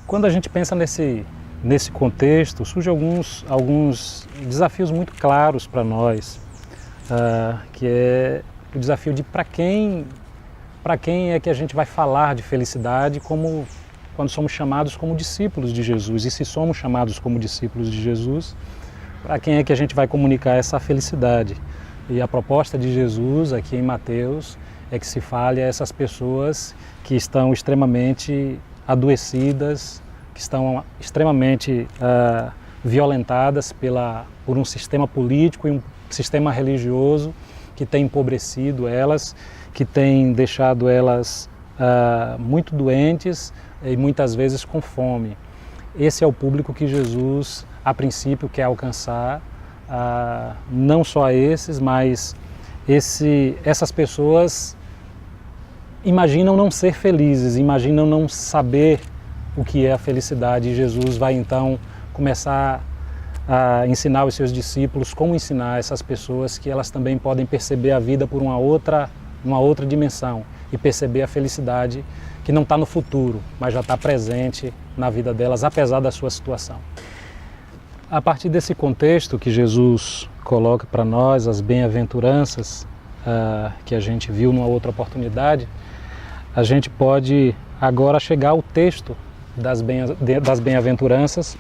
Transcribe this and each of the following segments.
Quando a gente pensa nesse contexto, surgem alguns desafios muito claros para nós, que é o desafio de para quem é que a gente vai falar de felicidade quando somos chamados como discípulos de Jesus, e se somos chamados como discípulos de Jesus, para quem é que a gente vai comunicar essa felicidade. E a proposta de Jesus aqui em Mateus é que se fale a essas pessoas que estão extremamente adoecidas, que estão extremamente violentadas por um sistema político e um sistema religioso que tem empobrecido elas, que tem deixado elas muito doentes e muitas vezes com fome. Esse é o público que Jesus, a princípio, quer alcançar, não só esses, mas essas pessoas imaginam não ser felizes, imaginam não saber o que é a felicidade, e Jesus vai então começar a ensinar os seus discípulos como ensinar essas pessoas que elas também podem perceber a vida por uma outra dimensão e perceber a felicidade que não está no futuro, mas já está presente na vida delas, apesar da sua situação. A partir desse contexto que Jesus coloca para nós, as bem-aventuranças que a gente viu numa outra oportunidade, a gente pode agora chegar ao texto das bem-aventuranças,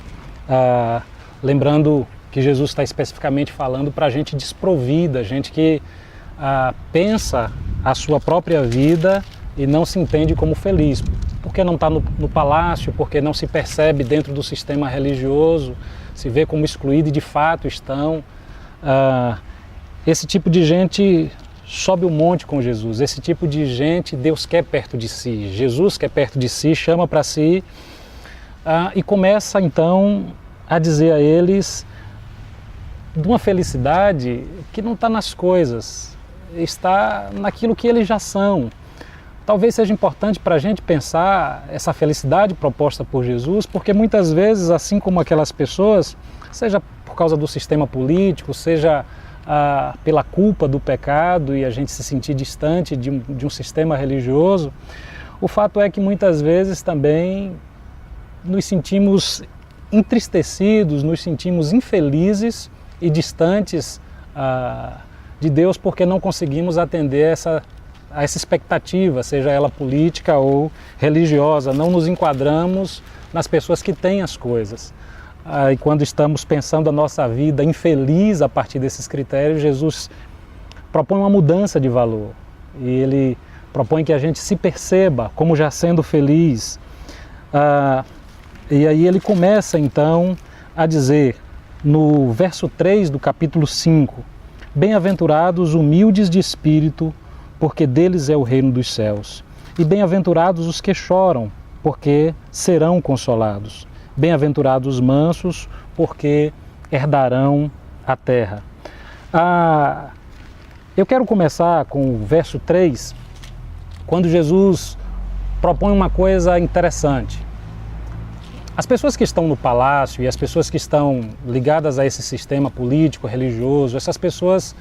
lembrando que Jesus está especificamente falando para a gente desprovida, gente que pensa a sua própria vida e não se entende como feliz, porque não está no palácio, porque não se percebe dentro do sistema religioso, se vê como excluído e de fato estão. Esse tipo de gente sobe o monte com Jesus, esse tipo de gente Deus quer perto de si, Jesus quer perto de si, chama para si e começa então a dizer a eles de uma felicidade que não está nas coisas, está naquilo que eles já são. Talvez seja importante para a gente pensar essa felicidade proposta por Jesus, porque muitas vezes, assim como aquelas pessoas, seja por causa do sistema político, seja pela culpa do pecado e a gente se sentir distante de um sistema religioso, o fato é que muitas vezes também nos sentimos entristecidos, nos sentimos infelizes e distantes de Deus porque não conseguimos atender a essa expectativa, seja ela política ou religiosa, não nos enquadramos nas pessoas que têm as coisas. E quando estamos pensando a nossa vida infeliz a partir desses critérios, Jesus propõe uma mudança de valor. E Ele propõe que a gente se perceba como já sendo feliz. E aí Ele começa então a dizer, no verso 3 do capítulo 5, bem-aventurados humildes de espírito, porque deles é o reino dos céus. E bem-aventurados os que choram, porque serão consolados. Bem-aventurados os mansos, porque herdarão a terra. Eu quero começar com o verso 3, quando Jesus propõe uma coisa interessante. As pessoas que estão no palácio e as pessoas que estão ligadas a esse sistema político, religioso, essas pessoas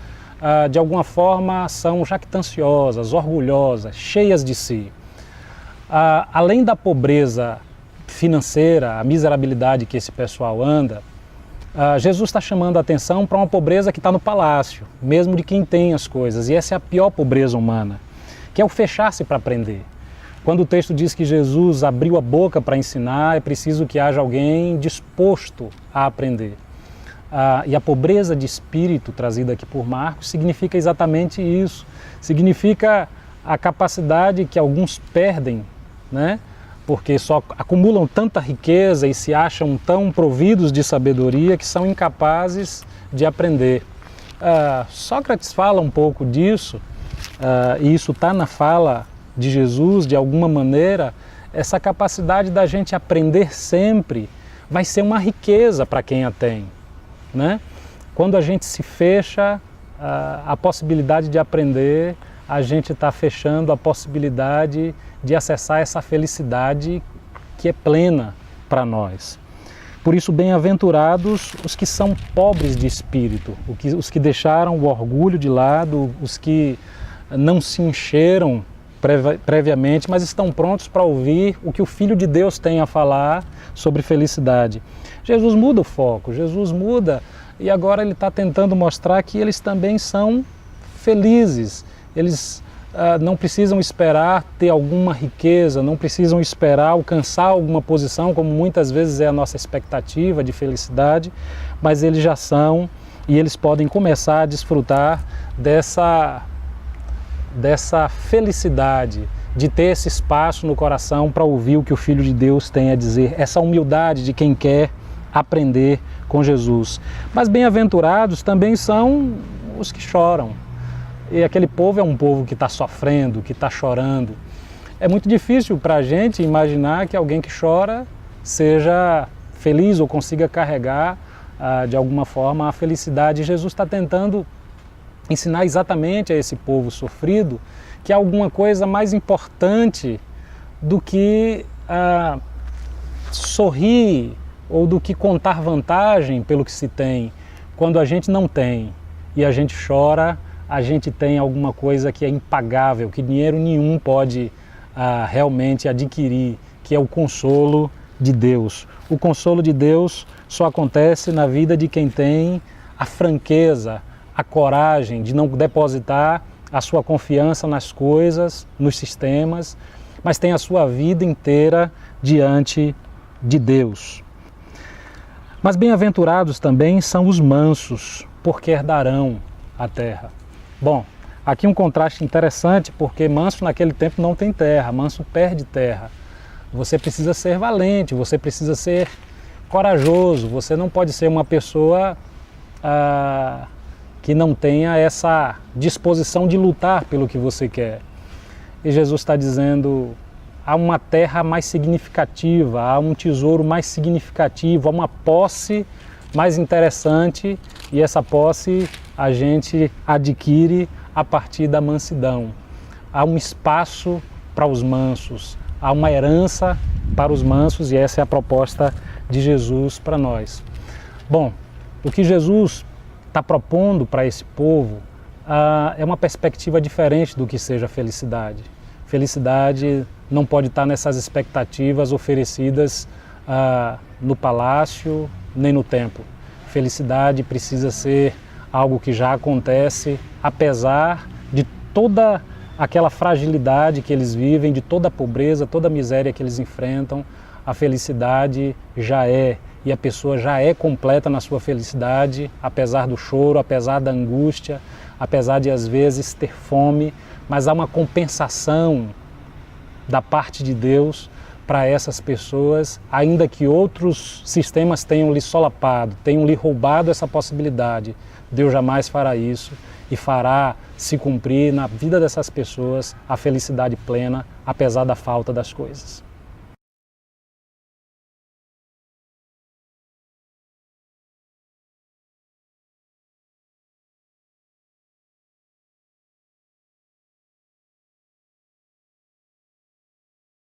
de alguma forma são jactanciosas, orgulhosas, cheias de si. Além da pobreza financeira, a miserabilidade que esse pessoal anda, Jesus está chamando a atenção para uma pobreza que está no palácio, mesmo de quem tem as coisas, e essa é a pior pobreza humana, que é o fechar-se para aprender. Quando o texto diz que Jesus abriu a boca para ensinar, é preciso que haja alguém disposto a aprender. E a pobreza de espírito trazida aqui por Marcos significa exatamente isso. Significa a capacidade que alguns perdem, né? Porque só acumulam tanta riqueza e se acham tão providos de sabedoria que são incapazes de aprender. Sócrates fala um pouco disso, e isso está na fala de Jesus, de alguma maneira. Essa capacidade da gente aprender sempre vai ser uma riqueza para quem a tem, né? Quando a gente se fecha a possibilidade de aprender, a gente está fechando a possibilidade de acessar essa felicidade que é plena para nós. Por isso, bem-aventurados os que são pobres de espírito, os que deixaram o orgulho de lado, os que não se encheram previamente, mas estão prontos para ouvir o que o Filho de Deus tem a falar sobre felicidade. Jesus muda o foco, Jesus muda, e agora ele está tentando mostrar que eles também são felizes. Eles não precisam esperar ter alguma riqueza, não precisam esperar alcançar alguma posição, como muitas vezes é a nossa expectativa de felicidade, mas eles já são, e eles podem começar a desfrutar dessa felicidade, de ter esse espaço no coração para ouvir o que o Filho de Deus tem a dizer, essa humildade de quem quer aprender com Jesus. Mas bem-aventurados também são os que choram. E aquele povo é um povo que está sofrendo, que está chorando. É muito difícil para a gente imaginar que alguém que chora seja feliz ou consiga carregar de alguma forma a felicidade. Jesus está tentando ensinar exatamente a esse povo sofrido que há alguma coisa mais importante do que sorrir ou do que contar vantagem pelo que se tem. Quando a gente não tem e a gente chora, a gente tem alguma coisa que é impagável, que dinheiro nenhum pode realmente adquirir, que é o consolo de Deus. O consolo de Deus só acontece na vida de quem tem a franqueza, a coragem de não depositar a sua confiança nas coisas, nos sistemas, mas tem a sua vida inteira diante de Deus. Mas bem-aventurados também são os mansos, porque herdarão a terra. Bom, aqui um contraste interessante, porque manso naquele tempo não tem terra, manso perde terra. Você precisa ser valente, você precisa ser corajoso, você não pode ser uma pessoa que não tenha essa disposição de lutar pelo que você quer. E Jesus está dizendo, há uma terra mais significativa, há um tesouro mais significativo, há uma posse mais interessante, e essa posse a gente adquire a partir da mansidão. Há um espaço para os mansos, há uma herança para os mansos, e essa é a proposta de Jesus para nós. Bom, o que Jesus está propondo para esse povo é uma perspectiva diferente do que seja felicidade. Felicidade não pode estar nessas expectativas oferecidas no palácio nem no templo. Felicidade precisa ser algo que já acontece, apesar de toda aquela fragilidade que eles vivem, de toda a pobreza, toda a miséria que eles enfrentam. A felicidade já é, e a pessoa já é completa na sua felicidade, apesar do choro, apesar da angústia, apesar de às vezes ter fome, mas há uma compensação da parte de Deus para essas pessoas, ainda que outros sistemas tenham lhe solapado, tenham lhe roubado essa possibilidade. Deus jamais fará isso e fará se cumprir na vida dessas pessoas a felicidade plena, apesar da falta das coisas.